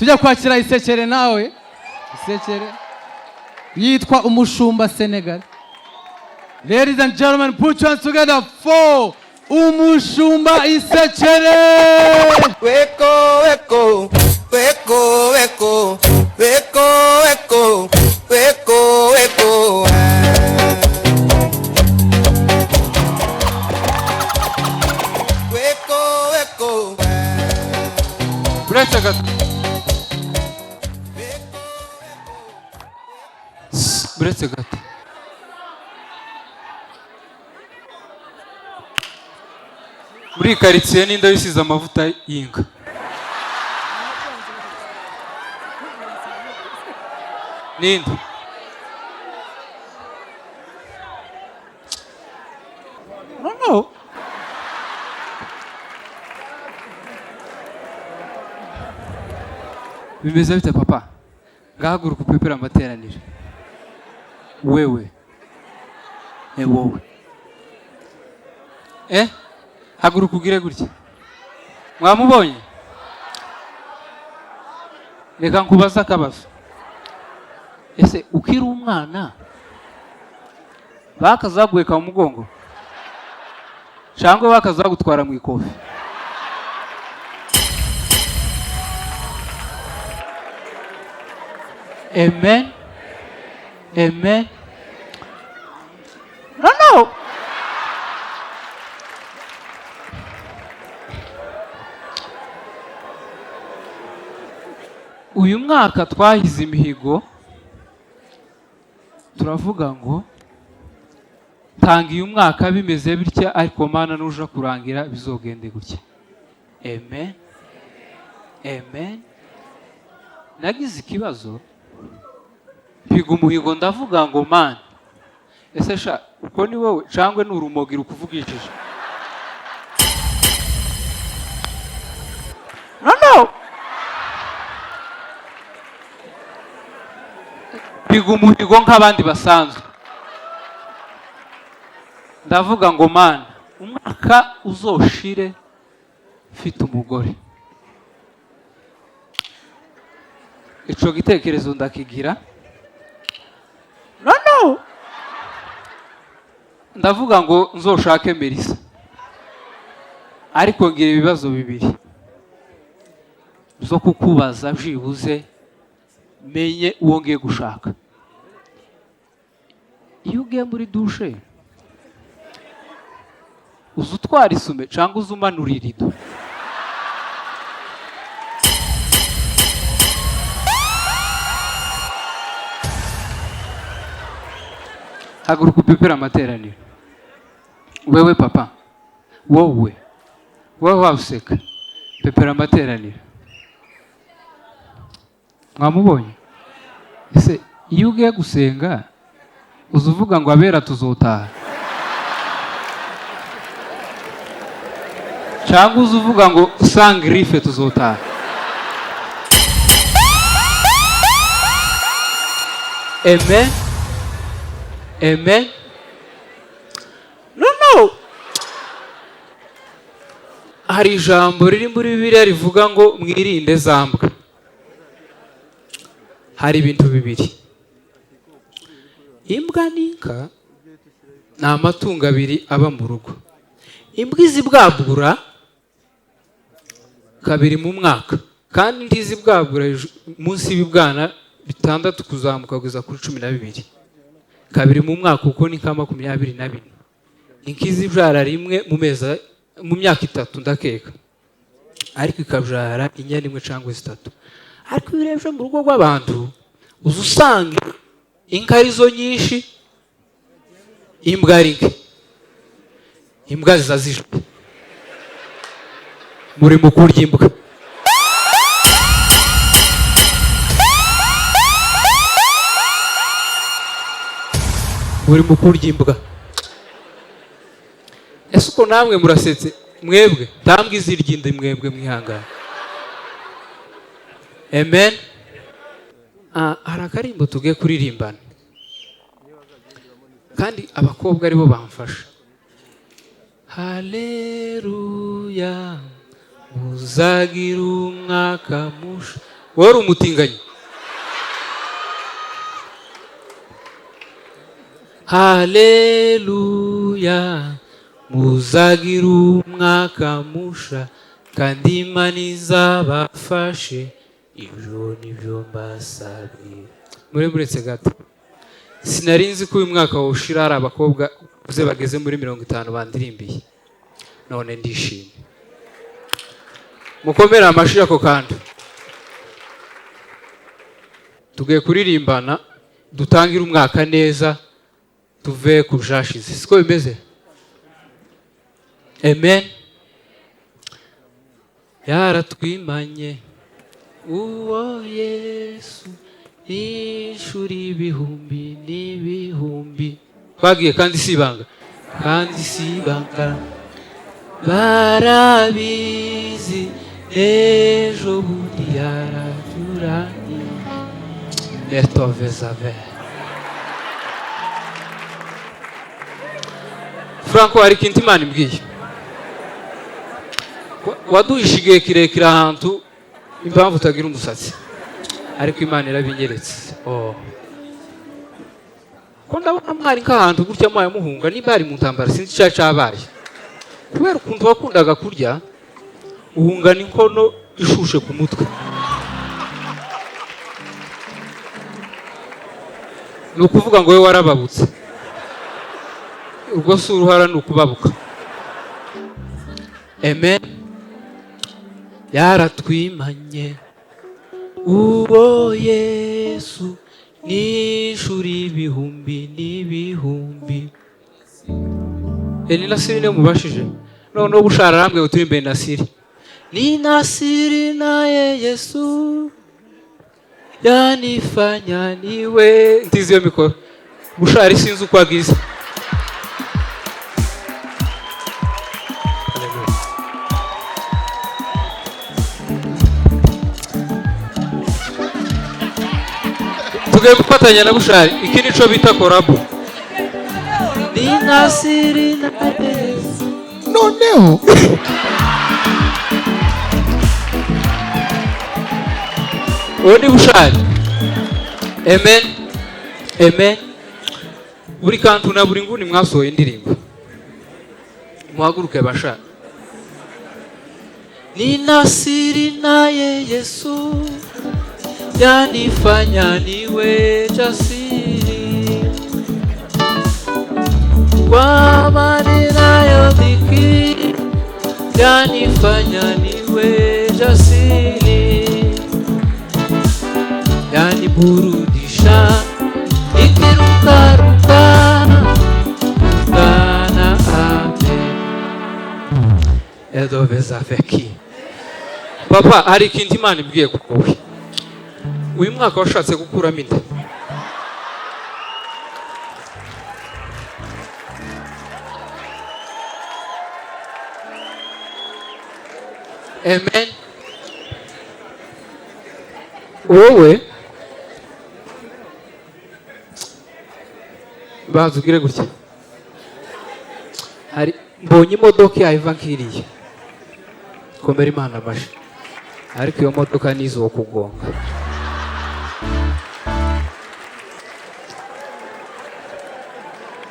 tujya kwakira isekere nawe. Isekere yitwa Umushumba Senegal. Ladies and gentlemen, put your hands together for Umushumba Isekere. Weko, weko, weko, weko, weko, weko, weko, weko. Weko, weko. Buretse gato. Buretse gato. Muri karitsiye n'inda bisize amavuta y'inka. Ninde? No. Bimeze bite papa? Ngahaguruka upepera amateraniro. Wewe. Wowe. Haguruka ugire gutya. Mwamubonye? Reka nkubaza akabazo. Ese ukiri umwana bakazaguheka mu mugongo cyangwa bakazagutwara mu ikofi? Amen. Amen. No. Uyu mwaka twahize imihigo, turavuga ngo tanga uyu mwaka bimeze bitya, ariko Mana nuja kurangira bizogende gutya. Amen. Amen. Nagize ikibazo, mpiga umuhigo ndavuga ngo Mana, ese sha uko ni wowe cyangwa ni urumogi rukuvugishije? No. Mpiga umuhigo nk'abandi basanzwe, ndavuga ngo Mana, umwaka uzoshire mfite umugore. Ico gitekerezo ndakigira. No. Ndavuga ngo nzoshake Melissa, ariko ngira ibibazo bibiri zo kukubaza byibuze menye uwo ngiye gushaka. Iyo ugiye muri dushe uza utwara isume cyangwa uza umanura irido? Haguruka upepera amateraniro. Wewe papa, wowe wawuseka, pepera amateraniro. Mwamubonye? Ese iyo ugiye gusenga uza uvuga ngo abera tuzotaha, cyangwa uza uvuga ngo sangrife tuzotaha? Amen. Amen. No. Hari ijambo riri muri Bibiliya rivuga ngo mwirinde zambwa. Hari ibintu bibiri. Imbwa n'inka ni amatungo abiri aba mu rugo. Imbwa izibwabura kabiri mu mwaka, kandi ntizibwabura munsi y'ibibwana 6 kuzamuka kugeza kuri 12. Kabiri mu mwaka uko ni 24. Inkizibyara rimwe mu myaka 3 ndakeka, ariko ikabyara inyana imwe cyangwa 3. Ariko birebye mu rugo rw'abantu uza usanga inka arizo nyinshi, imbwa ari nke. Imbwa zizazije muri mu kurya imbwa. Muri mu kurya imbwa. Ese uko namwe murasetse mwebwe? Tambwe izirya mwebwe mwihangana. Amen. Hari akarimbo tugiye kuririmbana, kandi abakobwa aribo bamfasha. Haleluya, muzagira umwaka musha wari umutinganyi. Haleluya, muzagira umwaka musha kandi Imana izabafashe, ibyo nibyo mbasabye. Muretse gato, sinari nzi ko uyu mwaka woshira hari abakobwa uze bageze muri 50 bandirimbiye, none ndishimye. Mukomera amashyi ako kandi. Tugiye kuririmbana dutangira umwaka neza, tuve ku jashize. Siko bimeze? Amen. Yaratwimanye uwo Yesu, ishuri ibihumbi n'ibihumbi. Twagiye kandi sibanga, barabizi ejo bundi yaraturanye. Etovezave Franco, hari ikintu Imana imbwiye. Waduhishigiye kirekire ahantu impamvu utagira umusatsi, ariko Imana irabinyeretse. Ko ndabona mwari nk'ahantu gutya mwaye muhunga, niba ari mu ntambara sinzi icyo cyabaye, kubera ukuntu wakundaga kurya uhunga n'inkono ishushe ku mutwe. Ni ukuvuga ngo we warababutse, ubwo si uruhara ni ukubabuka. Amen. Yaratwimanye uwo Yesu, n'ishuri ibihumbi n'ibihumbi. Ni Nasiri ne mubashije, noneho bushara arambwe ngo turi imbere Nasiri. Ni Nasiri naye Yesu yanifanya niwe. Ntizi iyo mikoro bushara sinzi uko agize. Tugiye gufatanya na bushari, iki nico bita korabo. Ni Nasiri naye Yesu. Noneho Odi bushari. Amen. Amen. Buri kantu na buri nguni mwasohoye indirimbo. Muhaguruke bashari. Ni Nasiri naye Yesu yanifanya niwe jasiri, kwa amani nayo dhiki yanifanya niwe jasiri, yaniburudisha nikirukaruka sana. Amen. Edoveza feki. Papa, hari ikintu Imana ibwiye kukowe. Uyu mwaka washatse gukuramo inda. Amen. Wowe bazugire gutya, hari mbonye imodoka yayiva nkiriye, komera Imana amashyi, ariko iyo modoka nizo kugonga.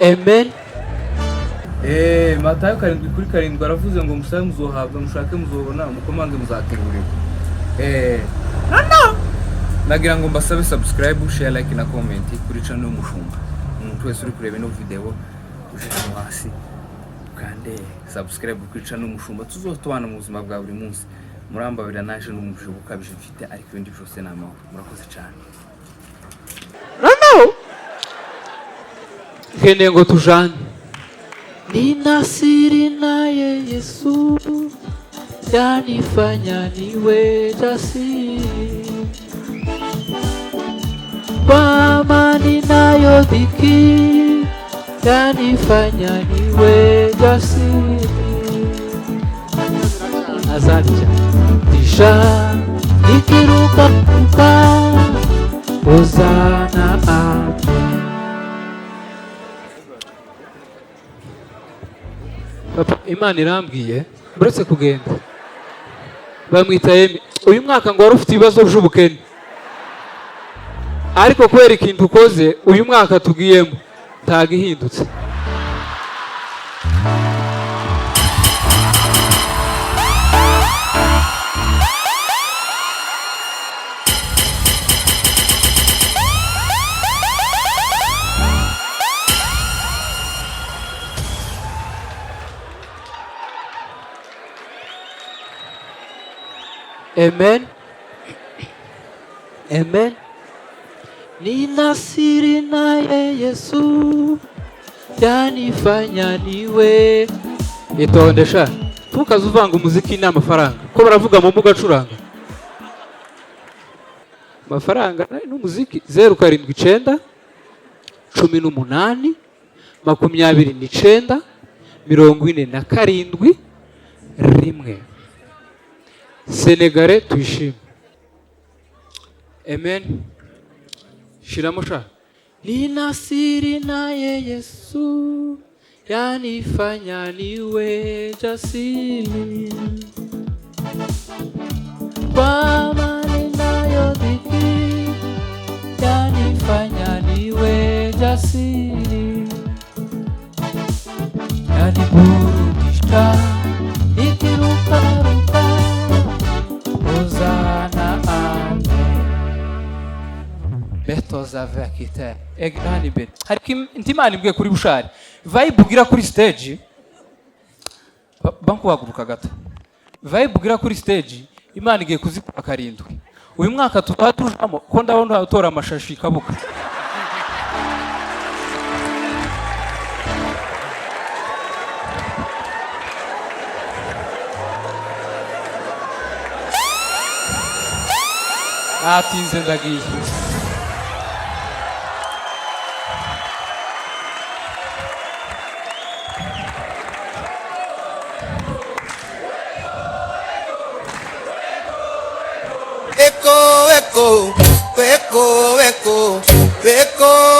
Amen. Matayo 7:7 aravuze ngo musabe muzohabwa, mushake muzobona, mukomange muzategurirwa. Nagira ngo mbasabe subscribe, share, like na comment kuri channel y'Umushumba. Umuntu wese uri kureba ino video uje hasi kandi subscribe kuri channel y'Umushumba, tuzotubana mu buzima bwa buri munsi. Murambabira naje n'umubisho bukabije mfite, ariko ibindi byose n'amahoro. Murakoze cyane. Kene ngo tujane. Ni Nasiri naye Yesu yanifanya niwe jasiri, kwa amani nayo dhiki yanifanya niwe jasiri. Asante. Tisha nikiruka Hosana. Amen. Papa, Imana irambwiye uretse kugenda bamwita uyu mwaka ngo wari ufite ibibazo by'ubukene, ariko kubera ikintu ukoze uyu mwaka tugiyemo ntago ihindutse. Amen. Amen. Nina siri naye Yesu yanifanya niwe. Itondesha tukaza uvanga umuziki n'amafaranga ko baravuga mu mbuga acuranga amafaranga n'umuziki 079 18 29 47 1 Senegare tuyishime. Amen. Shiramo sha. Nina siri naye Yesu yanifanya niwe jasiri, kwa maneno yote yanifanya niwe jasiri, yaniburudisha nikirukaruka Hosana amen. Betos avec ite egnani bet. Hariko intimani bwe kuri bushari. Vibe ugira kuri stage. Banku waguruka gato. Vibe ugira kuri stage Imana igiye kuzikuba karindwi. Uyu mwaka tutatujamo ko ndabona utora amashashi kabuka. Atinze ndagiye. Echo, echo, echo, echo, echo.